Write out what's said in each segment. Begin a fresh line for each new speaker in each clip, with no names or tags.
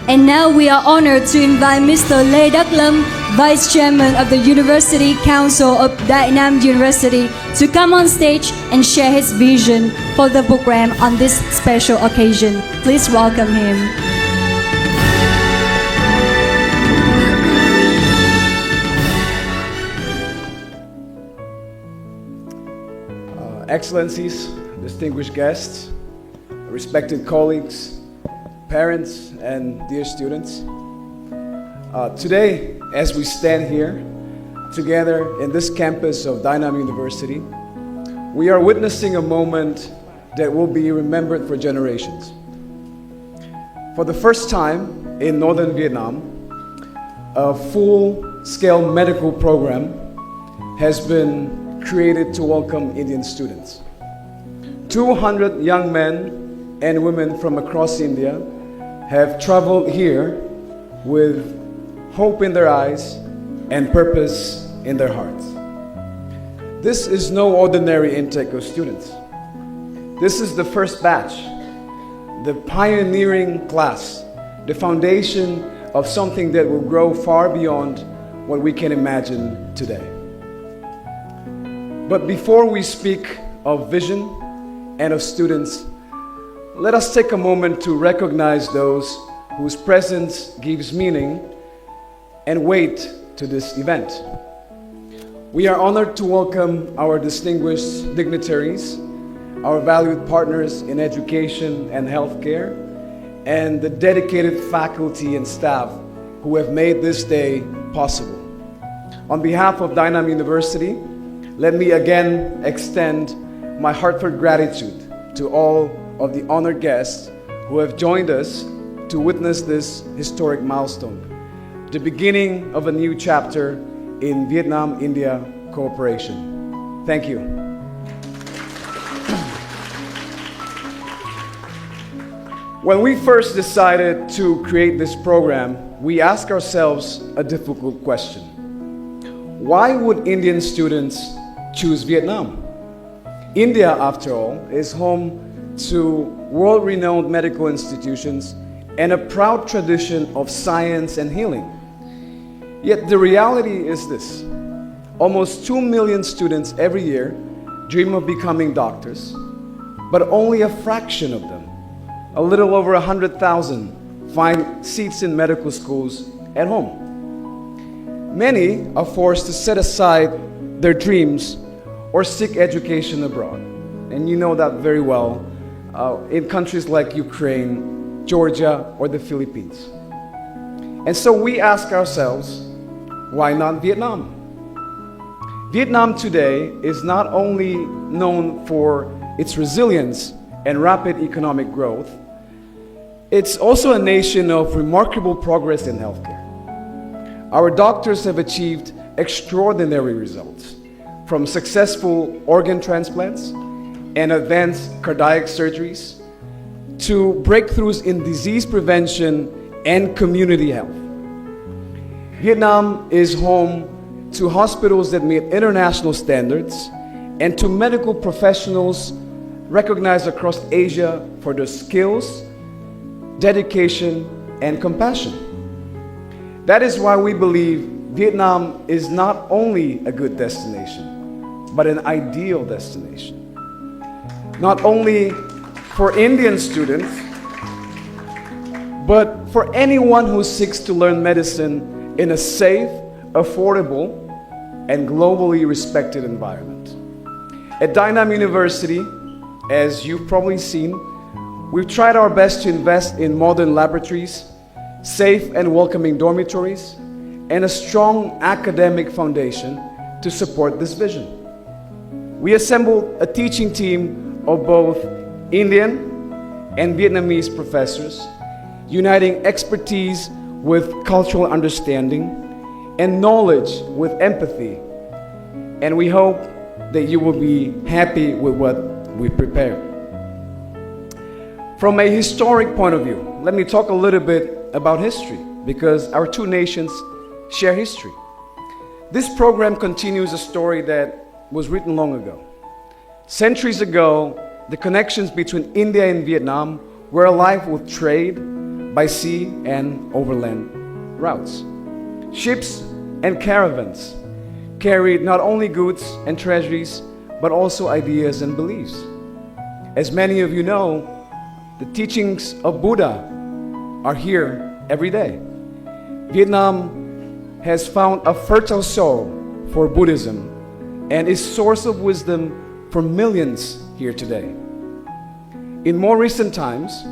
And now we are honored to invite Mr. Lê Đắc Lâm, Vice Chairman of the University Council of Đại Nam University, to come on stage and share his vision for the program on this special occasion. Please welcome him.
Excellencies, distinguished guests, respected colleagues, parents, and dear students. Today, as we stand here together in this campus of Đại Nam University, we are witnessing a moment that will be remembered for generations. For the first time in northern Vietnam, a full-scale medical program has been created to welcome Indian students. 200 young men and women from across India have traveled here with hope in their eyes and purpose in their hearts. This is no ordinary intake of students. This is the first batch, the pioneering class, the foundation of something that will grow far beyond what we can imagine today. But before we speak of vision and of students, let us take a moment to recognize those whose presence gives meaning and weight to this event. We are honored to welcome our distinguished dignitaries, our valued partners in education and healthcare, and the dedicated faculty and staff who have made this day possible. On behalf of Đại Nam University, let me again extend my heartfelt gratitude to all of the honored guests who have joined us to witness this historic milestone, the beginning of a new chapter in Vietnam-India cooperation. Thank you. When we first decided to create this program, we asked ourselves a difficult question. Why would Indian students choose Vietnam? India, after all, is home to world-renowned medical institutions and a proud tradition of science and healing. Yet the reality is this: almost 2 million students every year dream of becoming doctors, but only a fraction of them, a little over 100,000, find seats in medical schools at home. Many are forced to set aside their dreams or seek education abroad. And you know that very well in countries like Ukraine, Georgia, or the Philippines. And so we ask ourselves, why not Vietnam? Vietnam today is not only known for its resilience and rapid economic growth, it's also a nation of remarkable progress in healthcare. Our doctors have achieved extraordinary results, from successful organ transplants and advanced cardiac surgeries to breakthroughs in disease prevention and community health. Vietnam is home to hospitals that meet international standards and to medical professionals recognized across Asia for their skills, dedication, and compassion. That is why we believe Vietnam is not only a good destination, but an ideal destination. Not only for Indian students, but for anyone who seeks to learn medicine in a safe, affordable, and globally respected environment. At Đại Nam University, as you've probably seen, we've tried our best to invest in modern laboratories, safe and welcoming dormitories, and a strong academic foundation to support this vision. We assembled a teaching team of both Indian and Vietnamese professors, uniting expertise with cultural understanding and knowledge with empathy. And we hope that you will be happy with what we prepared. From a historic point of view, let me talk a little bit about history, because our two nations share history. This program continues a story that was written long ago. Centuries ago, the connections between India and Vietnam were alive with trade, by sea and overland routes. Ships and caravans carried not only goods and treasuries, but also ideas and beliefs. As many of you know, the teachings of Buddha are here every day. Vietnam has found a fertile soil for Buddhism and is source of wisdom for millions here today. In more recent times,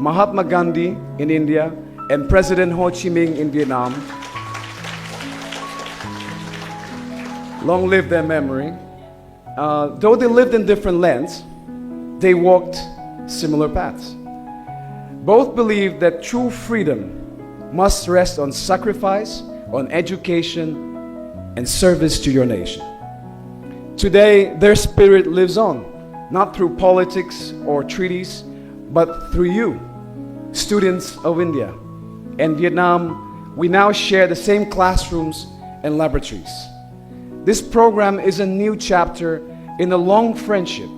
Mahatma Gandhi in India and President Ho Chi Minh in Vietnam, long live their memory, though they lived in different lands, they walked similar paths. Both believed that true freedom must rest on sacrifice, on education, and service to your nation. Today, their spirit lives on, not through politics or treaties, but through you, students of India. And Vietnam, we now share the same classrooms and laboratories. This program is a new chapter in a long friendship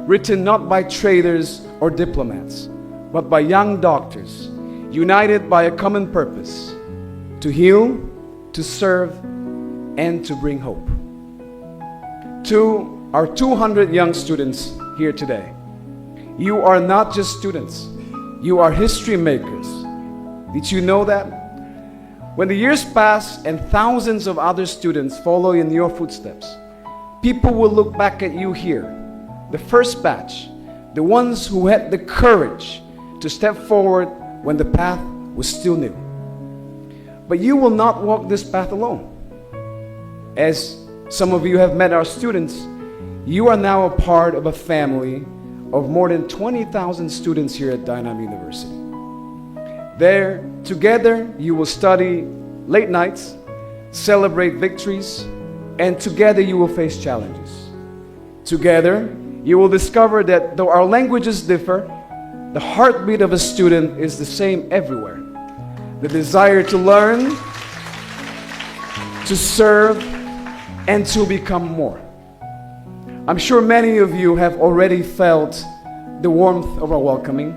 written not by traders or diplomats, but by young doctors united by a common purpose: to heal, to serve, and to bring hope. To our 200 young students here today, you are not just students, you are history makers. Did you know that? When the years pass and thousands of other students follow in your footsteps, people will look back at you here, the first batch, the ones who had the courage to step forward when the path was still new. But you will not walk this path alone. As some of you have met our students, you are now a part of a family of more than 20,000 students here at Dai Nam University. There, together, you will study late nights, celebrate victories, and together you will face challenges. Together, you will discover that though our languages differ, the heartbeat of a student is the same everywhere. The desire to learn, to serve, and to become more. I'm sure many of you have already felt the warmth of our welcoming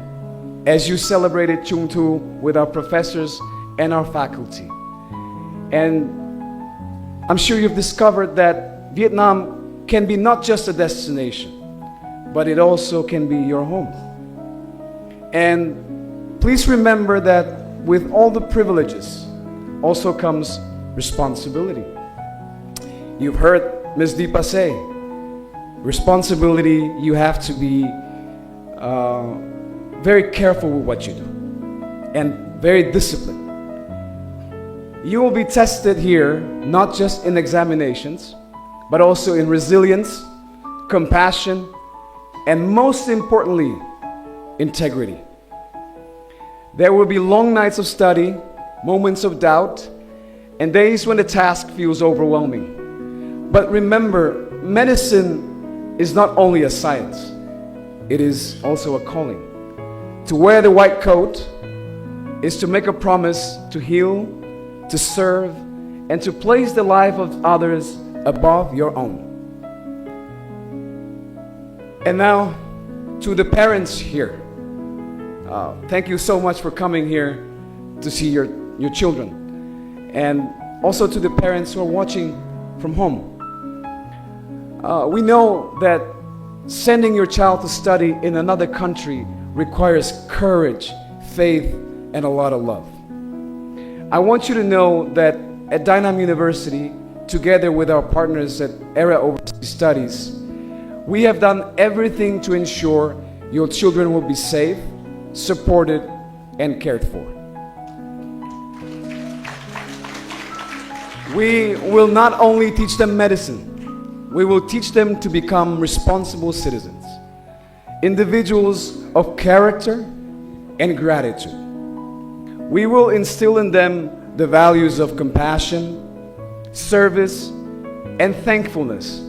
as you celebrated Chung Tu with our professors and our faculty. And I'm sure you've discovered that Vietnam can be not just a destination, but it also can be your home. And please remember that with all the privileges also comes responsibility. You've heard Ms. Deepa say, responsibility, you have to be very careful with what you do and very disciplined. You will be tested here not just in examinations, but also in resilience, compassion, and most importantly, integrity. There will be long nights of study, moments of doubt, and days when the task feels overwhelming. But remember, medicine is not only a science, it is also a calling. To wear the white coat is to make a promise to heal, to serve, and to place the life of others above your own. And now, to the parents here, thank you so much for coming here to see your children. And also to the parents who are watching from home. We know that sending your child to study in another country requires courage, faith, and a lot of love. I want you to know that at Dai Nam University, together with our partners at ERA Overseas Studies, we have done everything to ensure your children will be safe, supported, and cared for. We will not only teach them medicine, we will teach them to become responsible citizens, individuals of character and gratitude. We will instill in them the values of compassion, service, and thankfulness,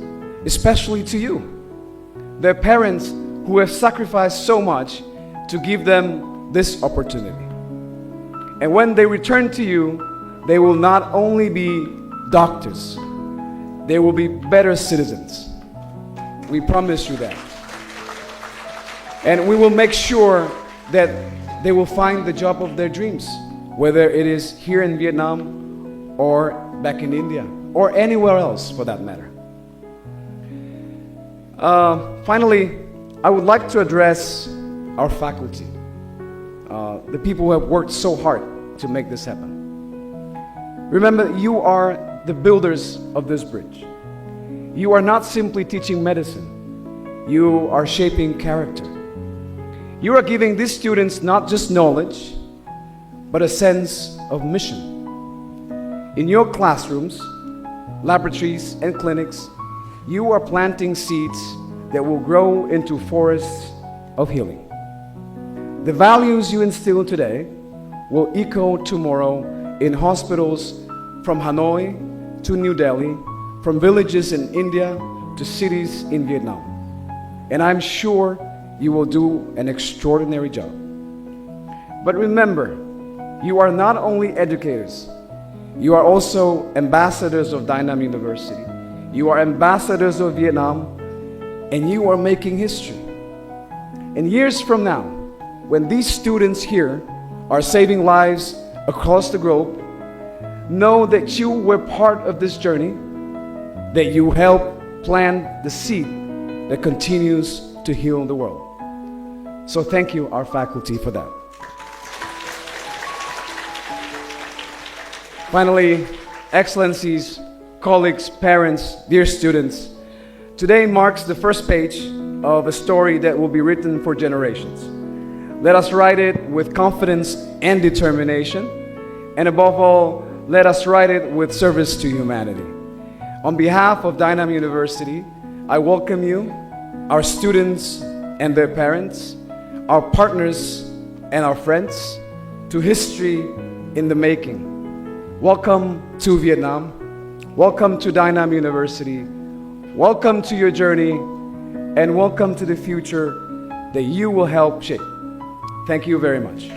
especially to you, their parents who have sacrificed so much to give them this opportunity. And when they return to you, they will not only be doctors, they will be better citizens. We promise you that. And we will make sure that they will find the job of their dreams, whether it is here in Vietnam or back in India or anywhere else for that matter. Finally, I would like to address our faculty, the people who have worked so hard to make this happen. Remember, you are the builders of this bridge. You are not simply teaching medicine. You are shaping character. You are giving these students not just knowledge, but a sense of mission. In your classrooms, laboratories, and clinics, you are planting seeds that will grow into forests of healing. The values you instill today will echo tomorrow in hospitals from Hanoi to New Delhi, from villages in India to cities in Vietnam. And I'm sure you will do an extraordinary job. But remember, you are not only educators, you are also ambassadors of Dai Nam University. You are ambassadors of Vietnam, and you are making history. And years from now, when these students here are saving lives across the globe, know that you were part of this journey, that you helped plant the seed that continues to heal the world. So thank you, our faculty, for that. Finally, Excellencies, colleagues, parents, dear students, today marks the first page of a story that will be written for generations. Let us write it with confidence and determination, and above all, let us write it with service to humanity. On behalf of Dai Nam University, I welcome you, our students and their parents, our partners and our friends, to History in the Making. Welcome to Vietnam. Welcome to Dai Nam University. Welcome to your journey, and welcome to the future that you will help shape. Thank you very much.